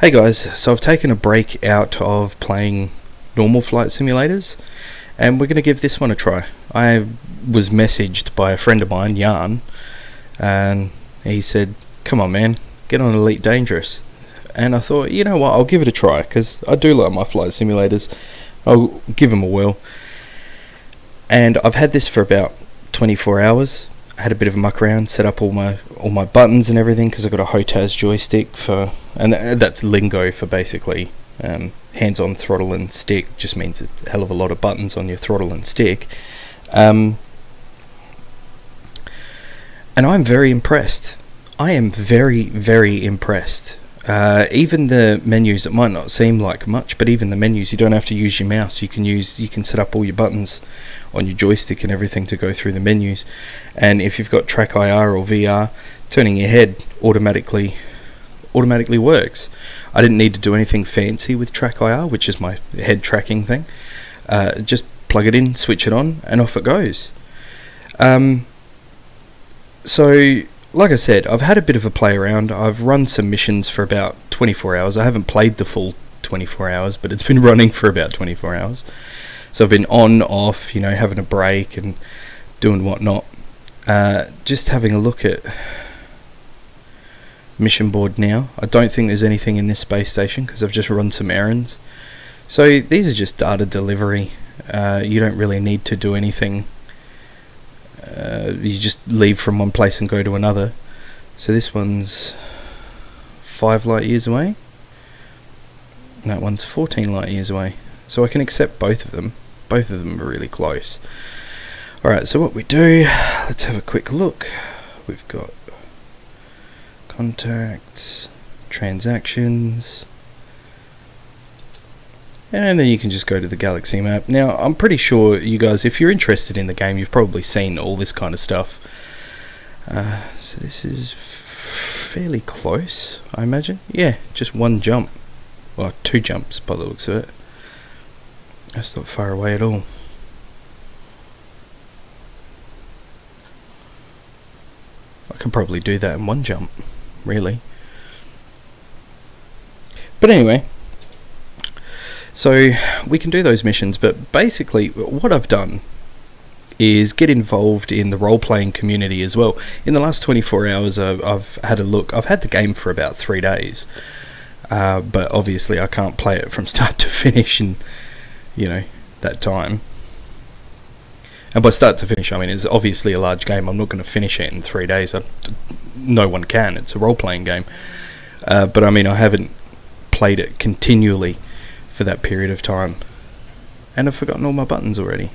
Hey guys, so I've taken a break out of playing normal flight simulators and we're going to give this one a try. I was messaged by a friend of mine, Jan, and he said, come on man, get on Elite Dangerous. And I thought, you know what, I'll give it a try because I do like my flight simulators. I'll give them a whirl. And I've had this for about 24 hours. I had a bit of a muck around, set up all my buttons and everything because I've got a HOTAS joystick for, and that's lingo for basically hands-on throttle and stick. Just means a hell of a lot of buttons on your throttle and stick. And I'm very impressed. I am very, very impressed. Even the menus, it might not seem like much, but even the menus, you don't have to use your mouse. You can set up all your buttons on your joystick and everything to go through the menus. And if you've got track IR or VR, turning your head automatically works. I didn't need to do anything fancy with track IR, which is my head tracking thing. Just plug it in, switch it on, and off it goes. So like I said, I've had a bit of a play around. I've run some missions for about 24 hours. I haven't played the full 24 hours, but it's been running for about 24 hours. So I've been on, off, you know, having a break and doing whatnot. Just having a look at mission board now. I don't think there's anything in this space station because I've just run some errands. So these are just data delivery. You don't really need to do anything. You just leave from one place and go to another. So this one's 5 light years away and that one's 14 light years away, so I can accept both of them. Both of them are really close. Alright, so what we do, let's have a quick look. We've got contacts, transactions, and then you can just go to the galaxy map. Now I'm pretty sure you guys, if you're interested in the game, you've probably seen all this kind of stuff. So this is fairly close, I imagine. Yeah, just one jump. Well, 2 jumps by the looks of it. That's not far away at all. I could probably do that in 1 jump, really. But anyway, so we can do those missions, but basically what I've done is get involved in the role-playing community as well. In the last 24 hours I've had a look. I've had the game for about 3 days, but obviously I can't play it from start to finish in, you know, that time. And by start to finish I mean it's obviously a large game. I'm not going to finish it in 3 days. No one can. It's a role-playing game. But I mean I haven't played it continually for that period of time, and I've forgotten all my buttons already.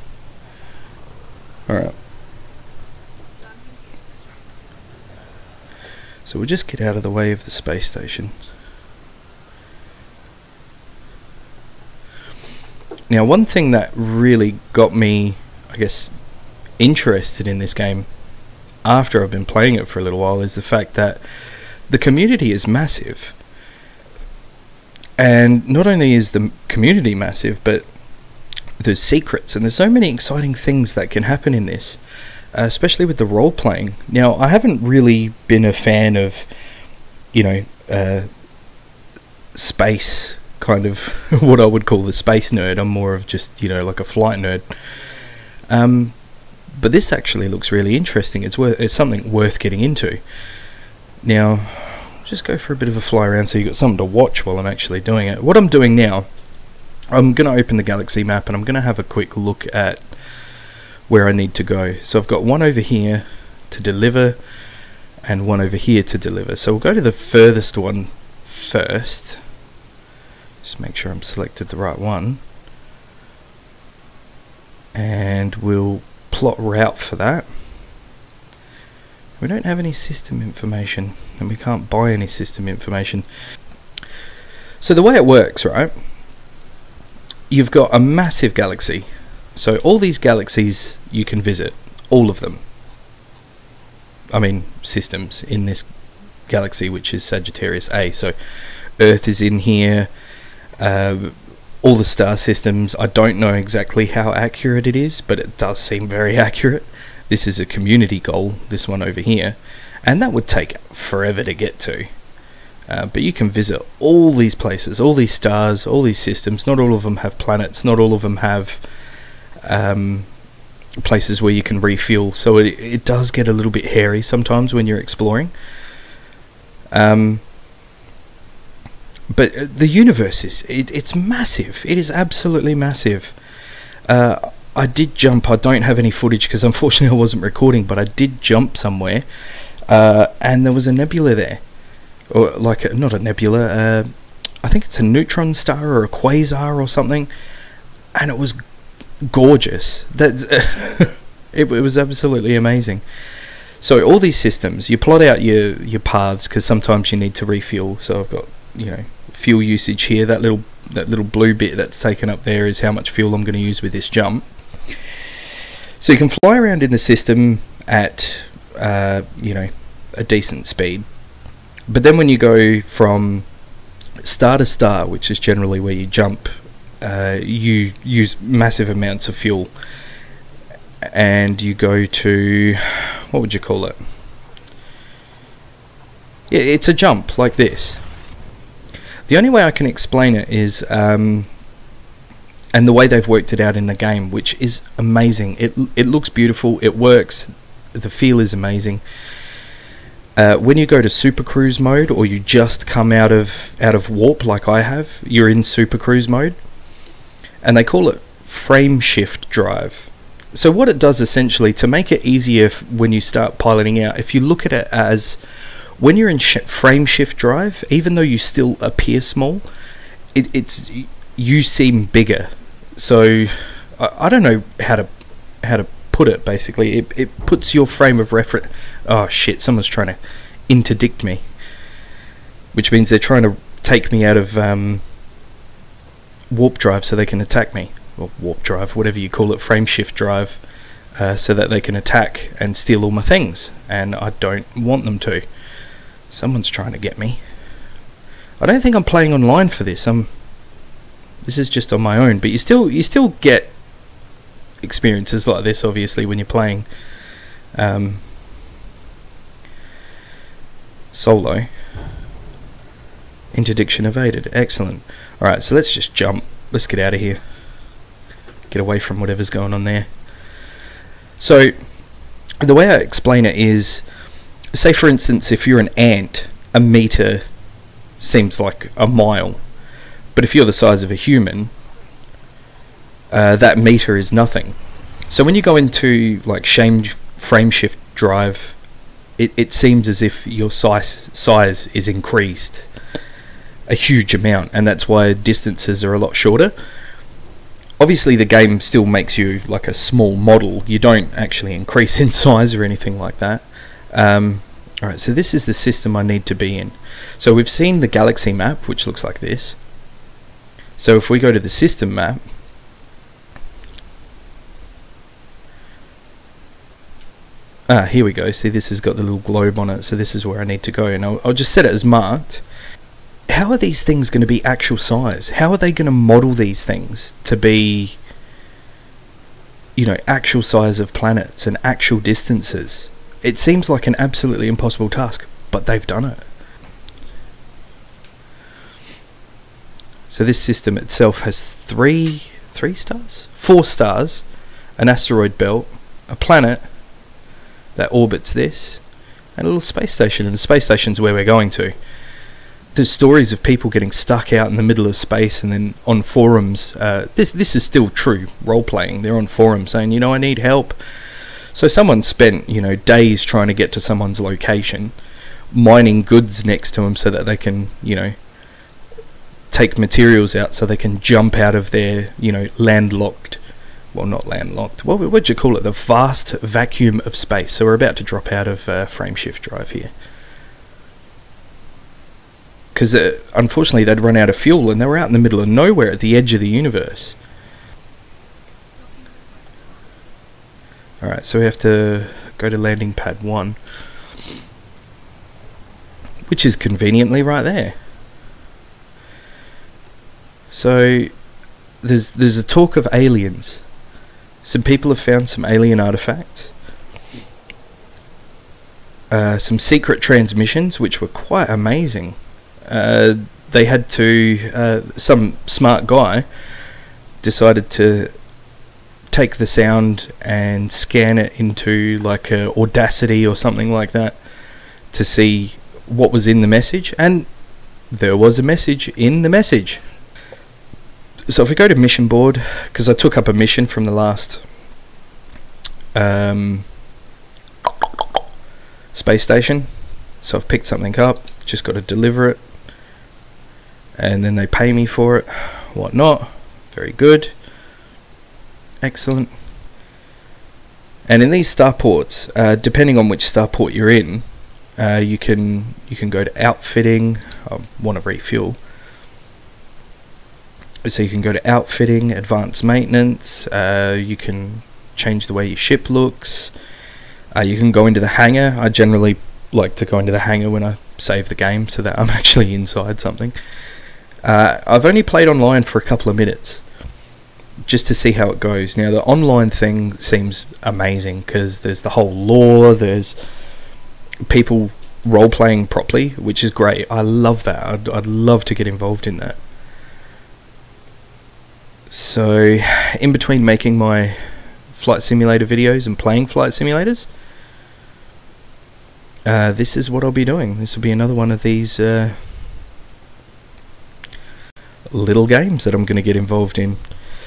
Alright, so we'll just get out of the way of the space station. Now one thing that really got me, I guess, interested in this game after I've been playing it for a little while is the fact that the community is massive. And not only is the community massive, but there's secrets, and there's so many exciting things that can happen in this, especially with the role-playing. Now, I haven't really been a fan of, you know, space, kind of what I would call the space nerd. I'm more of just, you know, like a flight nerd. But this actually looks really interesting. It's something worth getting into. Now, just go for a bit of a fly around so you've got something to watch while I'm actually doing it. What I'm doing now, I'm going to open the galaxy map and I'm going to have a quick look at where I need to go. So I've got one over here to deliver and one over here to deliver. So we'll go to the furthest one first. Just make sure I'm selected the right one. And we'll plot route for that. We don't have any system information, and we can't buy any system information. So the way it works, right, you've got a massive galaxy. So all these galaxies you can visit, all of them. I mean systems in this galaxy, which is Sagittarius A. So Earth is in here, all the star systems. I don't know exactly how accurate it is, but it does seem very accurate. This is a community goal, this one over here, and that would take forever to get to. But you can visit all these places, all these stars, all these systems. Not all of them have planets. Not all of them have places where you can refuel. So it does get a little bit hairy sometimes when you're exploring. But the universe it's massive. It is absolutely massive. I did jump. I don't have any footage because unfortunately I wasn't recording, but I did jump somewhere, and there was a nebula there. Or like not a nebula, I think it's a neutron star or a quasar or something, and it was gorgeous. It was absolutely amazing. So all these systems, you plot out your paths because sometimes you need to refuel. So I've got fuel usage here. That little blue bit that's taken up there is how much fuel I'm going to use with this jump. So you can fly around in the system at a decent speed. But then when you go from star to star, which is generally where you jump, you use massive amounts of fuel. And you go to, what would you call it? Yeah, it's a jump like this. The only way I can explain it is, and the way they've worked it out in the game, which is amazing. It looks beautiful, it works, the feel is amazing. When you go to super cruise mode, or you just come out of warp like I have, you're in super cruise mode, and they call it frame shift drive. So what it does essentially, to make it easier when you start piloting out, if you look at it as when you're in frame shift drive, even though you still appear small, it's you seem bigger. So I don't know how to put it. Basically, it puts your frame of reference. Oh shit! Someone's trying to interdict me, which means they're trying to take me out of warp drive so they can attack me, or warp drive, whatever you call it, frame shift drive, so that they can attack and steal all my things, and I don't want them to. Someone's trying to get me. I don't think I'm playing online for this. This is just on my own, but you still get experiences like this, obviously, when you're playing solo. Interdiction evaded. Excellent. Alright, so let's just jump. Let's get out of here. Get away from whatever's going on there. So, the way I explain it is, say for instance, if you're an ant, a meter seems like a mile. But if you're the size of a human, that meter is nothing. So when you go into like frame shift drive, it seems as if your size is increased a huge amount, and that's why distances are a lot shorter. Obviously the game still makes you like a small model. You don't actually increase in size or anything like that. Alright, so this is the system I need to be in. So we've seen the galaxy map, which looks like this. So if we go to the system map, here we go. See, this has got the little globe on it, so this is where I need to go, and I'll just set it as marked. How are these things going to be actual size? How are they going to model these things to be, actual size of planets and actual distances? It seems like an absolutely impossible task, but they've done it. So this system itself has four stars, an asteroid belt, a planet that orbits this, and a little space station, and the space station's where we're going to. There's stories of people getting stuck out in the middle of space, and then on forums, this is still true role-playing, they're on forums saying, I need help. So someone spent, days trying to get to someone's location, mining goods next to them so that they can, take materials out so they can jump out of their, landlocked, well, not landlocked, what would you call it, the vast vacuum of space. So we're about to drop out of frame shift drive here. Because unfortunately they'd run out of fuel and they were out in the middle of nowhere at the edge of the universe. Alright, so we have to go to landing pad 1, which is conveniently right there. So there's a talk of aliens. Some people have found some alien artifacts, some secret transmissions which were quite amazing. they had to, some smart guy decided to take the sound and scan it into like a Audacity or something like that to see what was in the message, and there was a message in the message. So if we go to mission board, because I took up a mission from the last space station, so I've picked something up, just got to deliver it, and then they pay me for it, whatnot. Very good, excellent. And in these starports, depending on which starport you're in, you can go to outfitting. I want to refuel, so you can go to outfitting, advanced maintenance. You can change the way your ship looks. You can go into the hangar. I generally like to go into the hangar when I save the game, so that I'm actually inside something. I've only played online for a couple of minutes, just to see how it goes. Now the online thing seems amazing because there's the whole lore, there's people role-playing properly, which is great. I love that. I'd love to get involved in that. So in between making my flight simulator videos and playing flight simulators, this is what I'll be doing. This will be another one of these little games that I'm going to get involved in.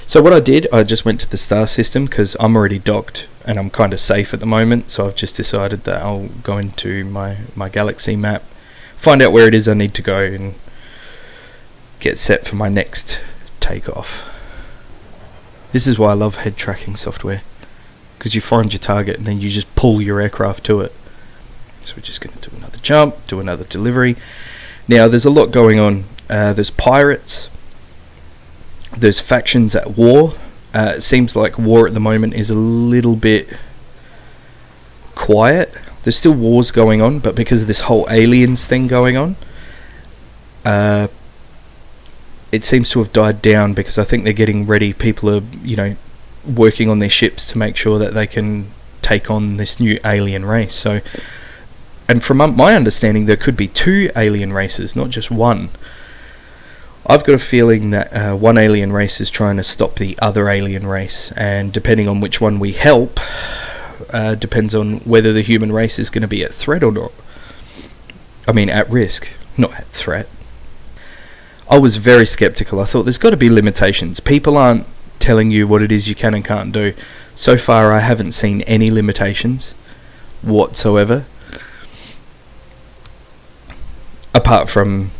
So what I did, I just went to the star system because I'm already docked and I'm kind of safe at the moment, so I've just decided that I'll go into my galaxy map, find out where it is I need to go, and get set for my next takeoff. This is why I love head tracking software, because you find your target and then you just pull your aircraft to it. So we're just going to do another jump, do another delivery. Now there's a lot going on. There's pirates, there's factions at war. It seems like war at the moment is a little bit quiet. There's still wars going on, but because of this whole aliens thing going on, it seems to have died down, because I think they're getting ready. People are, working on their ships to make sure that they can take on this new alien race. So, and from my understanding, there could be 2 alien races, not just one. I've got a feeling that one alien race is trying to stop the other alien race, and depending on which one we help, depends on whether the human race is going to be at threat or not. I mean, at risk, not at threat. I was very skeptical. I thought there's got to be limitations. People aren't telling you what it is you can and can't do. So far, I haven't seen any limitations whatsoever, apart from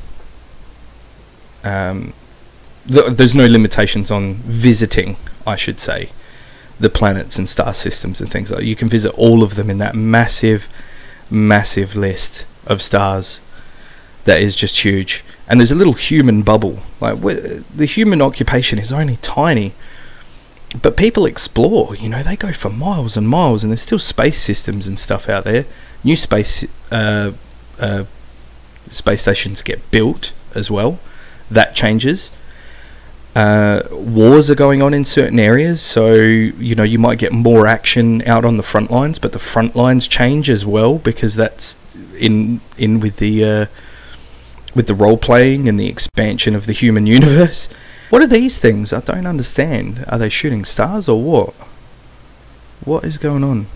there's no limitations on visiting, I should say, the planets and star systems and things like that. You can visit all of them in that massive list of stars that is just huge. And there's a little human bubble, like the human occupation is only tiny, but people explore. They go for miles and miles, and there's still space systems and stuff out there. New space stations get built as well. That changes. Wars are going on in certain areas, so you might get more action out on the front lines, but the front lines change as well, because that's in with the role playing and the expansion of the human universe. What are these things? I don't understand. Are they shooting stars or what? What is going on?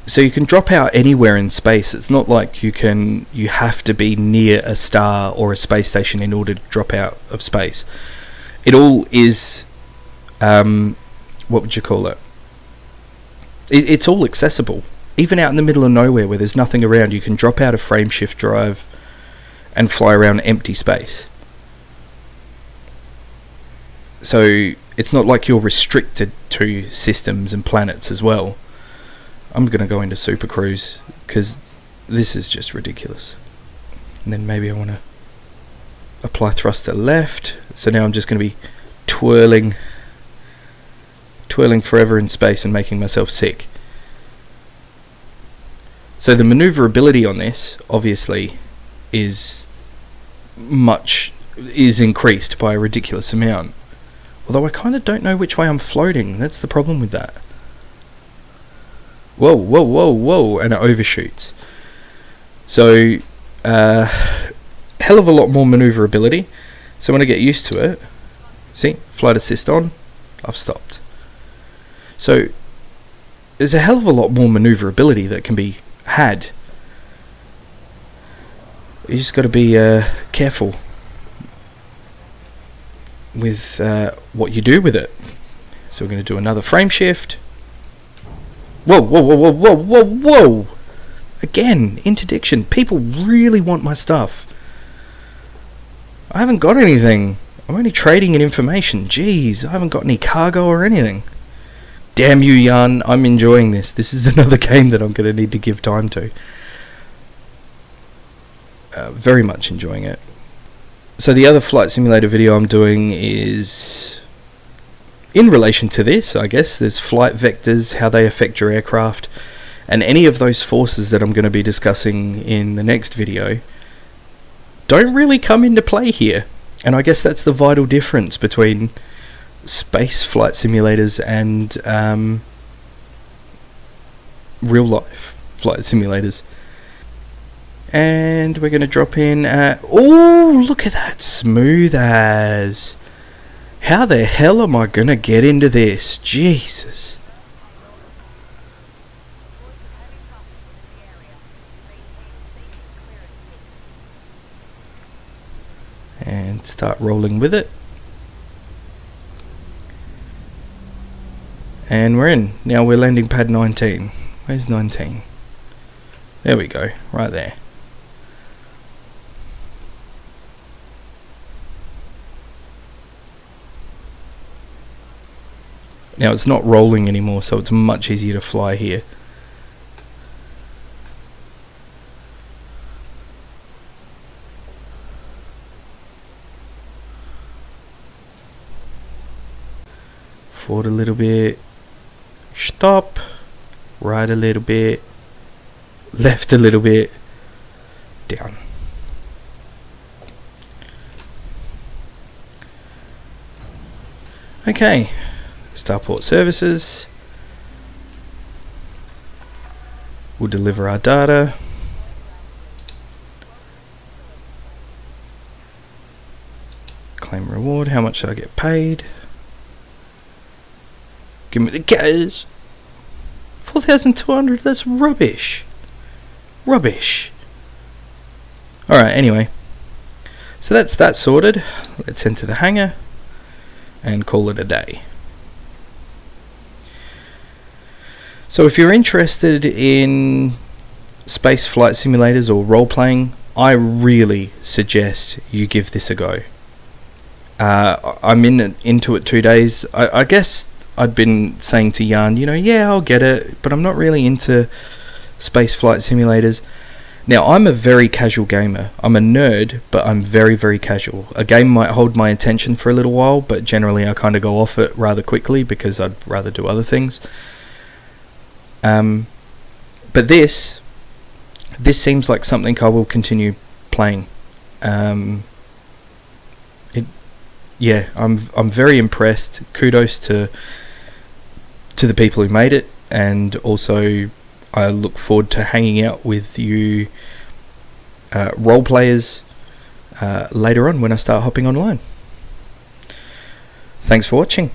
So you can drop out anywhere in space. It's not like you have to be near a star or a space station in order to drop out of space. It all is, what would you call it? It's all accessible. Even out in the middle of nowhere where there's nothing around, you can drop out a frameshift drive and fly around empty space. So it's not like you're restricted to systems and planets as well. I'm going to go into Super Cruise because this is just ridiculous. And then maybe I want to apply thruster left. So now I'm just going to be twirling forever in space and making myself sick. So the maneuverability on this obviously is increased by a ridiculous amount. Although I kind of don't know which way I'm floating. That's the problem with that. Whoa, and it overshoots. So hell of a lot more maneuverability. So when I get used to it, see, flight assist on, I've stopped. So there's a hell of a lot more maneuverability that can be had. You just got to be careful with what you do with it. So we're going to do another frame shift. Whoa, whoa, whoa, whoa, whoa, whoa, whoa! Again, interdiction. People really want my stuff. I haven't got anything. I'm only trading in information. Jeez, I haven't got any cargo or anything. Damn you, Jan. I'm enjoying this. This is another game that I'm going to need to give time to. Very much enjoying it. So the other flight simulator video I'm doing is in relation to this, I guess. There's flight vectors, how they affect your aircraft, and any of those forces that I'm going to be discussing in the next video don't really come into play here. And I guess that's the vital difference between space flight simulators and real life flight simulators. And we're going to drop in at... Oh, look at that. Smooth as. How the hell am I going to get into this? Jesus. And start rolling with it. And we're in. Now we're landing pad 19. Where's 19? There we go. Right there. Now it's not rolling anymore, so it's much easier to fly here. Forward a little bit. Stop. Right a little bit. Left a little bit. Down. Okay. Starport services. We'll deliver our data. Claim reward. How much should I get paid? Give me the cash. 4,200. That's rubbish. Rubbish. Alright, anyway. So that's that sorted. Let's enter the hangar and call it a day. So if you're interested in space flight simulators or role-playing, I really suggest you give this a go. I'm into it 2 days. I guess I'd been saying to Jan, you know, yeah, I'll get it, but I'm not really into space flight simulators. Now, I'm a very casual gamer. I'm a nerd, but I'm very, very casual. A game might hold my attention for a little while, but generally I kind of go off it rather quickly because I'd rather do other things. But this seems like something I will continue playing. Yeah, I'm very impressed. Kudos to the people who made it, and also I look forward to hanging out with you role players later on when I start hopping online. Thanks for watching.